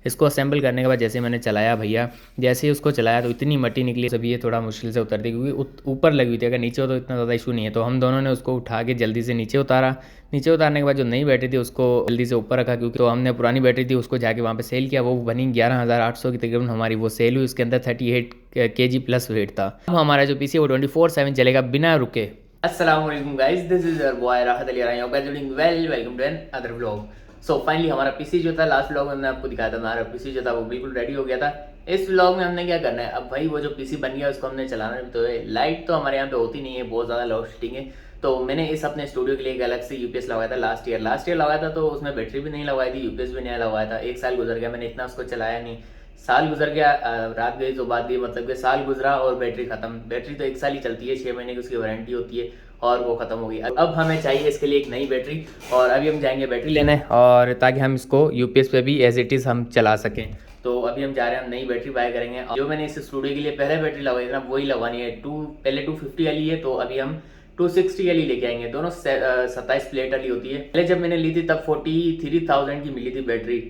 इसको असेंबल करने के बाद जैसे मैंने चलाया भैया, जैसे ही उसको चलाया तो इतनी मट्टी निकली, सभी ये थोड़ा मुश्किल से उतरती क्योंकि ऊपर लगी हुई थी, अगर नीचे हो तो इतना ज़्यादा इशू नहीं है। तो हम दोनों ने उसको उठा के जल्दी से नीचे उतारा। नीचे उतारने के बाद जो नई बैटरी थी उसको जल्दी से ऊपर रखा, क्योंकि तो हमने पुरानी बैटरी थी उसको जाके वहाँ पे सेल किया, वो बनी 11,800 की तकरीबन हमारी वो सेल हुई। उसके अंदर 38 kg प्लस वेट था। अब हमारा जो पीसी है वो 24/7 चलेगा बिना रुके। अस्सलाम वालेकुम guys, this is your boy Rahat Ali Rai, hope you are doing well. Welcome to another vlog. So finally हमारा पीसी जो था, लास्ट व्लॉग में मैंने आपको दिखाया था, हमारा पीसी जो था वो बिल्कुल रेडी हो गया था। इस व्लॉग में हमने क्या करना है, अब भाई वो जो पीसी बन गया उसको हमने चलाना है। तो लाइट तो हमारे यहाँ पे होती नहीं है, बहुत ज़्यादा लोड शेडिंग है। तो मैंने इस अपने स्टूडियो के लिए एक अलग से यूपीएस लगाया था लास्ट ईयर लगाया था। तो उसमें बैटरी भी नहीं लगवाई थी, यूपीएस भी नया लगवाया था। एक साल गुजर गया, मैंने इतना उसको चलाया नहीं। साल गुजर गया, रात गई तो बात गई, मतलब कि साल गुजरा और बैटरी खत्म। बैटरी तो एक साल ही चलती है, 6 महीने की उसकी वारंटी होती है और वो खत्म हो गई। अब हमें चाहिए इसके लिए एक नई बैटरी, और अभी हम जाएंगे बैटरी लेने, और ताकि हम इसको यूपीएस पे भी एज इट इज़ हम चला सकें। तो अभी हम जा रहे हैं, हम नई बैटरी बाय करेंगे। जो मैंने इस स्टूडियो के लिए पहले बैटरी लगवाई थी ना, वही लगवानी है। पहले 250 वाली है, तो अभी हम 260 वाली लेके आएंगे। दोनों 27 प्लेट वाली होती है। पहले जब मैंने ली थी तब 43,000 की मिली थी बैटरी,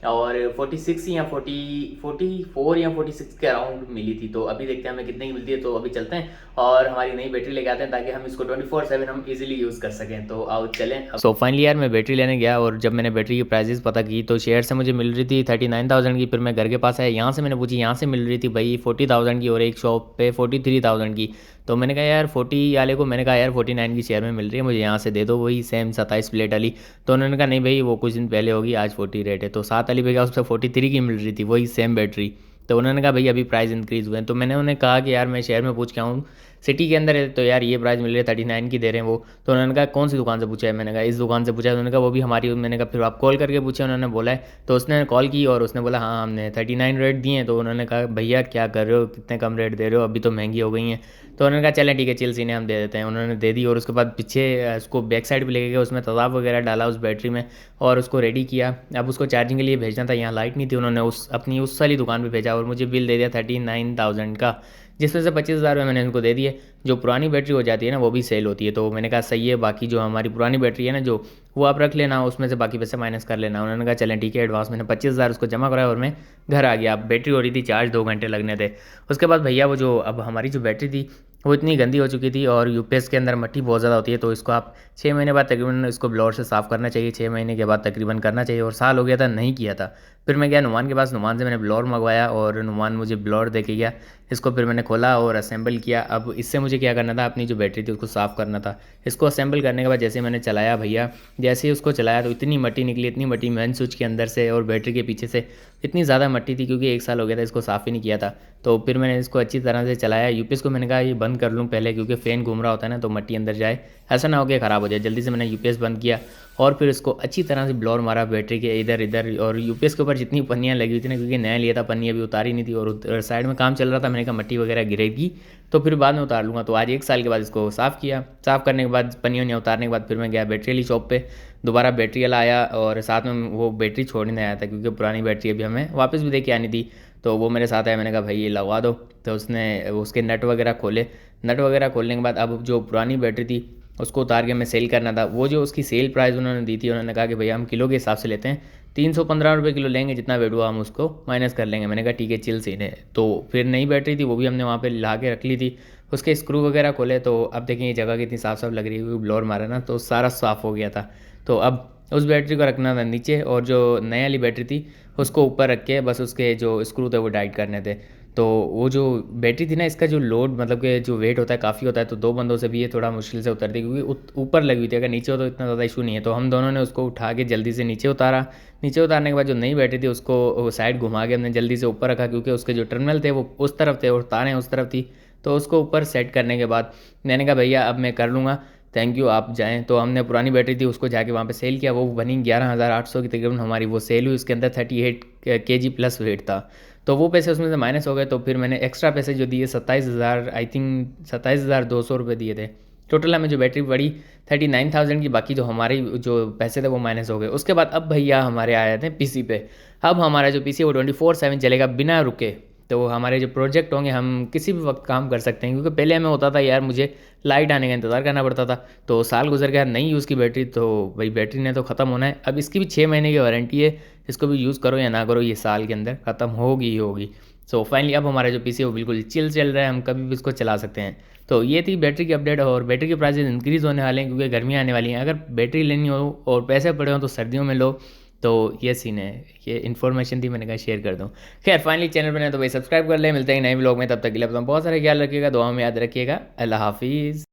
और 46 या 44 या 46 के अराउंड मिली थी। तो अभी देखते हैं हमें कितने की मिलती है। तो अभी चलते हैं और हमारी नई बैटरी लेके आते हैं, ताकि हम इसको 24/7 हम इजीली यूज़ कर सकें। तो आओ चलें। सो फाइनली यार मैं बैटरी लेने गया, और जब मैंने बैटरी की प्राइजेस पता की तो शेयर से मुझे मिल रही थी 39,000 की। फिर मैं घर के पास आया, यहाँ से मैंने पूछी, यहाँ से मिल रही थी भाई 40,000 की, और एक शॉप पे 43,000 की। तो मैंने कहा यार 40 वाले को, मैंने कहा यार 49 की शेयर में मिल रही है, मुझे यहाँ से दे दो वही सेम 27 प्लेट वाली। तो उन्होंने कहा नहीं भाई वो कुछ दिन पहले होगी, आज 40 रेट है। तो 7 वाली भैया उस पर 43 की मिल रही थी, वही सेम बैटरी। तो उन्होंने कहा भाई अभी प्राइस इंक्रीज़ हुए हैं। तो मैंने उन्हें कहा कि यार मैं शहर में पूछ के आऊँ, सिटी के अंदर है, तो यार ये प्राइस मिल रही है 39 की दे रहे हैं वो। तो उन्होंने कहा कौन सी दुकान से पूछा है, मैंने कहा इस दुकान से पूछा है। उन्होंने कहा वो भी हमारी। मैंने कहा फिर आप कॉल करके पूछे, उन्होंने बोला है। तो उसने कॉल की और उसने बोला हाँ हमने 39 रेट दिए हैं। तो उन्होंने कहा भैया क्या कर रहे हो, कितने कम रेट दे रहे हो, अभी तो महंगी हो गई हैं। तो उन्होंने कहा चलें ठीक है, चिल सीने हम दे देते हैं। उन्होंने दे दी, और उसके बाद पीछे उसको बैक साइड भी लेके गए, उसमें तेज़ाब वगैरह डाला उस बैटरी में, और उसको रेडी किया। अब उसको चार्जिंग के लिए भेजना था, यहाँ लाइट नहीं थी, उन्होंने अपनी उस वाली दुकान पे भेजा, और मुझे बिल दे दिया 39,000 का, जिसमें से 25,000 रुपये मैंने उनको दे दिए। जो पुरानी बैटरी हो जाती है ना वो भी सेल होती है। तो मैंने कहा सही है, बाकी जो हमारी पुरानी बैटरी है ना जो, वो आप रख लेना, उसमें से बाकी पैसे माइनस कर लेना। उन्होंने कहा चलें ठीक है। एडवांस मैंने 25,000 उसको जमा कराया, और मैं घर आ गया। अब बैटरी हो रही थी चार्ज, 2 घंटे लगने थे। उसके बाद भैया वो जो अब हमारी जो बैटरी थी वो इतनी गंदी हो चुकी थी, और यूपीएस के अंदर मट्टी बहुत ज़्यादा होती है। तो इसको आप 6 महीने बाद तकरीबन इसको ब्लोअर से साफ़ करना चाहिए, 6 महीने के बाद तकरीबन करना चाहिए। और साल हो गया था नहीं किया था। फिर मैं गया नुमान के पास, नुमान से मैंने ब्लोअर मंगवाया, और नुमान मुझे ब्लोअर दे के गया। इसको फिर मैंने खोला और असेंबल किया। अब इससे मुझे क्या करना था, अपनी जो बैटरी थी उसको साफ़ करना था। इसको असेंबल करने के बाद जैसे मैंने चलाया भैया, जैसे ही उसको चलाया तो इतनी मट्टी निकली, इतनी मट्टी मेन स्विच के अंदर से और बैटरी के पीछे से, इतनी ज़्यादा मट्टी थी, क्योंकि एक साल हो गया था इसको साफ़ ही नहीं किया था। तो फिर मैंने इसको अच्छी तरह से चलाया। यूपीएस को मैंने कहा ये बंद कर लूँ पहले, क्योंकि फ़ैन घूम रहा होता है ना, तो मट्टी अंदर जाए, ऐसा ना हो कि ख़राब हो जाए। जल्दी से मैंने यूपीएस बंद किया, और फिर इसको अच्छी तरह से ब्लोर मारा बैटरी के इधर इधर। और यूपीएस के ऊपर जितनी पन्नियाँ लगी हुई थी ना, क्योंकि नया लिया था, पन्नी अभी उतारी नहीं थी, और साइड में काम चल रहा था, मैंने कहा मट्टी वगैरह गिरेगी तो फिर बाद में उतार लूँगा। तो आज 1 साल के बाद इसको साफ़ किया। साफ़ करने के बाद पन्नियों ने उतारने के बाद फिर मैं गया बैटरी वाली शॉप पे। दोबारा बैटरी वाला आया, और साथ में वो बैटरी छोड़ने आया था, क्योंकि पुरानी बैटरी अभी हमें वापस भी दे के आनी थी। तो वो मेरे साथ आया, मैंने कहा भाई ये लगवा दो। तो उसने उसके नट वगैरह खोले। नट वगैरह खोलने के बाद अब जो पुरानी बैटरी थी उसको उतार के हमें सेल करना था। वो जो उसकी सेल प्राइस उन्होंने दी थी, उन्होंने कहा कि भैया हम किलो के हिसाब से लेते हैं, 315 रुपये किलो लेंगे, जितना वेट हुआ हम उसको माइनस कर लेंगे। मैंने कहा ठीक है चिल सीन है। तो फिर नई बैटरी थी वो भी हमने वहाँ पे ला के रख ली थी। उसके स्क्रू वगैरह खोले, तो अब देखें ये जगह कितनी साफ़ साफ़ लग रही है, ब्लोर मारा ना तो सारा साफ़ हो गया था। तो अब उस बैटरी को रखना था नीचे, और जो नई वाली बैटरी थी उसको ऊपर रख के बस उसके जो स्क्रू थे वो टाइट करने थे। तो वो जो बैटरी थी ना, इसका जो लोड मतलब कि जो वेट होता है काफ़ी होता है, तो 2 बंदों से भी ये थोड़ा मुश्किल से उतरती है, क्योंकि ऊपर लगी हुई थी, अगर नीचे हो तो इतना ज़्यादा इशू नहीं है। तो हम दोनों ने उसको उठा के जल्दी से नीचे उतारा। नीचे उतारने के बाद जो नई बैटरी थी उसको साइड घुमा के हमने जल्दी से ऊपर रखा, क्योंकि उसके जो टर्मिनल थे वो उस तरफ थे और तारें उस तरफ थी। तो उसको ऊपर सेट करने के बाद मैंने कहा भैया अब मैं कर लूँगा, थैंक यू आप जाएँ। तो हमने पुरानी बैटरी थी उसको जाके वहाँ पे सेल किया, वो बनी 11,800 की तकरीबन हमारी वो सेल हुई। उसके अंदर 38 kg प्लस वेट था। तो वो पैसे उसमें से माइनस हो गए। तो फिर मैंने एक्स्ट्रा पैसे जो दिए 27,000, आई थिंक 27,200 रुपये दिए थे। टोटल हमें जो बैटरी पड़ी 39,000 की, बाकी जो हमारे जो पैसे थे वो माइनस हो गए। उसके बाद अब भैया हमारे आए थे पीसी पे। अब हमारा जो पीसी है वो 24/7 चलेगा बिना रुके। तो हमारे जो प्रोजेक्ट होंगे हम किसी भी वक्त काम कर सकते हैं, क्योंकि पहले हमें होता था यार मुझे लाइट आने का इंतज़ार करना पड़ता था, तो साल गुजर गया नहीं यूज़ की बैटरी, तो भाई बैटरी ने तो ख़त्म होना है। अब इसकी भी 6 महीने की वारंटी है, इसको भी यूज़ करो या ना करो, ये साल के अंदर ख़त्म होगी ही होगी। सो फाइनली अब हमारा जो पीसी है वो बिल्कुल चिल चल रहा है, हम कभी भी इसको चला सकते हैं। तो ये थी बैटरी की अपडेट, और बैटरी के प्राइसेस इंक्रीज़ होने वाले हैं क्योंकि गर्मियाँ आने वाली हैं। अगर बैटरी लेनी हो और पैसे पड़े हो तो सर्दियों में लो। तो ये सीन है, ये इन्फॉर्मेशन थी, मैंने कहा शेयर कर दूँ। खैर फाइनली चैनल बने तो भाई सब्सक्राइब कर ले, मिलते हैं नए ब्लॉग में, तब तक के लिए अपना बहुत सारा ख्याल रखिएगा, दुआ में याद रखिएगा। अल्लाह हाफिज़।